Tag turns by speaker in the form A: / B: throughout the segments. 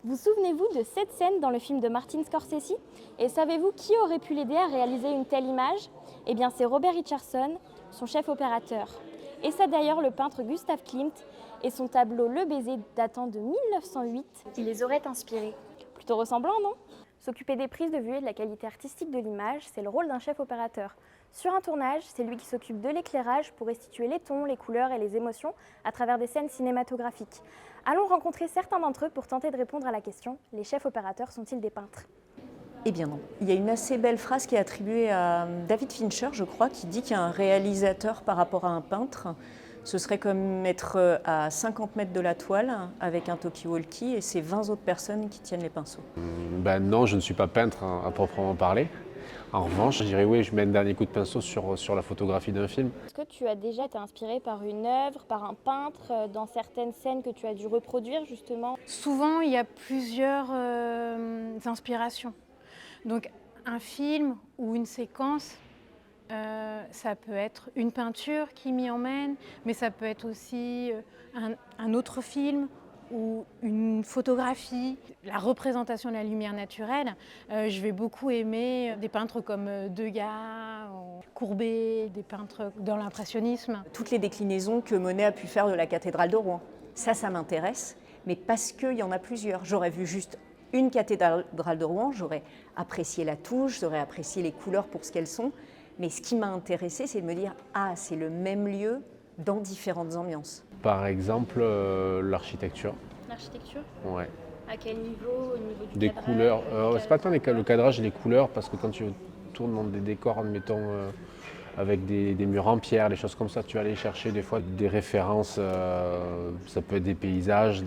A: Vous souvenez-vous de cette scène dans le film de Martin Scorsese? Et savez-vous qui aurait pu l'aider à réaliser une telle image? Eh bien, c'est Robert Richardson, son chef opérateur. Et c'est d'ailleurs le peintre Gustav Klimt et son tableau Le Baiser datant de 1908 qui les aurait inspirés. Plutôt ressemblant, non? S'occuper des prises de vue et de la qualité artistique de l'image, c'est le rôle d'un chef opérateur. Sur un tournage, c'est lui qui s'occupe de l'éclairage pour restituer les tons, les couleurs et les émotions à travers des scènes cinématographiques. Allons rencontrer certains d'entre eux pour tenter de répondre à la question: les chefs opérateurs sont-ils des peintres?
B: Eh bien non. Il y a une assez belle phrase qui est attribuée à David Fincher, je crois, qui dit qu'un réalisateur par rapport à un peintre, ce serait comme être à 50 mètres de la toile avec un talkie-walkie et c'est 20 autres personnes qui tiennent les pinceaux.
C: Non, je ne suis pas peintre à proprement parler. En revanche, je dirais oui, je mets un dernier coup de pinceau sur la photographie d'un film.
A: Est-ce que tu as déjà été inspiré par une œuvre, par un peintre, dans certaines scènes que tu as dû reproduire justement?
D: Souvent, il y a plusieurs inspirations. Donc, un film ou une séquence, ça peut être une peinture qui m'y emmène, mais ça peut être aussi un autre film ou une photographie. La représentation de la lumière naturelle, je vais beaucoup aimer des peintres comme Degas, Courbet, des peintres dans l'impressionnisme.
B: Toutes les déclinaisons que Monet a pu faire de la cathédrale de Rouen, ça m'intéresse, mais parce qu'il y en a plusieurs. J'aurais vu juste une cathédrale de Rouen, j'aurais apprécié la touche, j'aurais apprécié les couleurs pour ce qu'elles sont, mais ce qui m'a intéressé, c'est de me dire « Ah, c'est le même lieu dans différentes ambiances ».
C: Par exemple, l'architecture.
A: L'architecture?
C: Ouais.
A: À quel niveau? Au niveau du
C: Des
A: cadrage,
C: couleurs. C'est pas tant le cadrage et les couleurs, parce que quand tu tournes dans des décors, admettons, avec des murs en pierre, des choses comme ça, tu vas aller chercher des fois des références, ça peut être des paysages,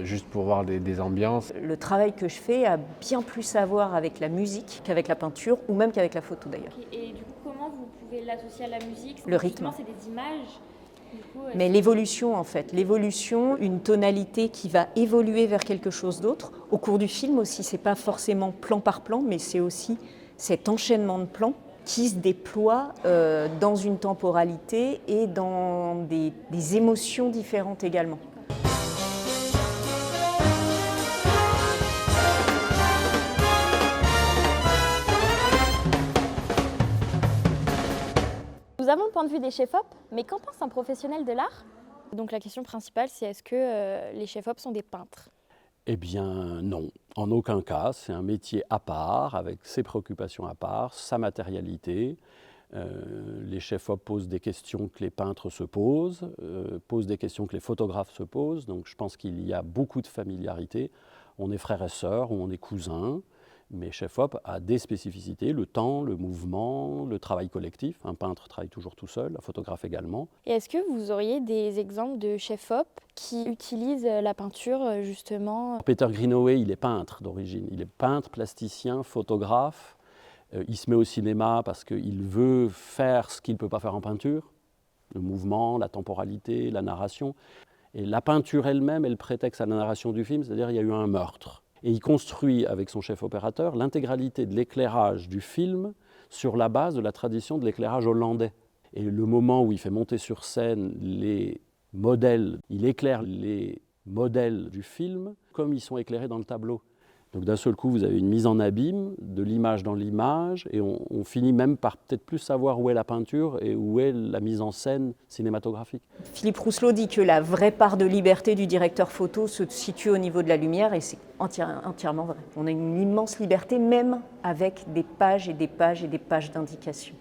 C: juste pour voir des ambiances.
B: Le travail que je fais a bien plus à voir avec la musique qu'avec la peinture, ou même qu'avec la photo d'ailleurs.
A: Et du coup, comment vous pouvez l'associer à la musique?
B: Le rythme.
A: Justement, c'est des images.
B: Mais l'évolution en fait, l'évolution, une tonalité qui va évoluer vers quelque chose d'autre. Au cours du film aussi, c'est pas forcément plan par plan, mais c'est aussi cet enchaînement de plans qui se déploie dans une temporalité et dans des émotions différentes également.
A: Nous avons le point de vue des chefs-op, mais qu'en pense un professionnel de l'art? Donc la question principale, c'est est-ce que les chefs-op sont des peintres?
E: Eh bien non, en aucun cas. C'est un métier à part, avec ses préoccupations à part, sa matérialité. Les chefs-op posent des questions que les peintres se posent, posent des questions que les photographes se posent. Donc je pense qu'il y a beaucoup de familiarité. On est frères et sœurs ou on est cousins. Mais chef-op a des spécificités, le temps, le mouvement, le travail collectif. Un peintre travaille toujours tout seul, un photographe également.
A: Et est-ce que vous auriez des exemples de chefs-op qui utilisent la peinture justement?
E: Peter Greenaway, il est peintre d'origine. Il est peintre, plasticien, photographe. Il se met au cinéma parce qu'il veut faire ce qu'il ne peut pas faire en peinture. Le mouvement, la temporalité, la narration. Et la peinture elle-même, elle prétexte à la narration du film, c'est-à-dire qu'il y a eu un meurtre. Et il construit avec son chef opérateur l'intégralité de l'éclairage du film sur la base de la tradition de l'éclairage hollandais. Et le moment où il fait monter sur scène les modèles, il éclaire les modèles du film comme ils sont éclairés dans le tableau. Donc d'un seul coup, vous avez une mise en abîme de l'image dans l'image et on finit même par peut-être plus savoir où est la peinture et où est la mise en scène cinématographique.
B: Philippe Rousselot dit que la vraie part de liberté du directeur photo se situe au niveau de la lumière et c'est entièrement vrai. On a une immense liberté même avec des pages et des pages et des pages d'indications.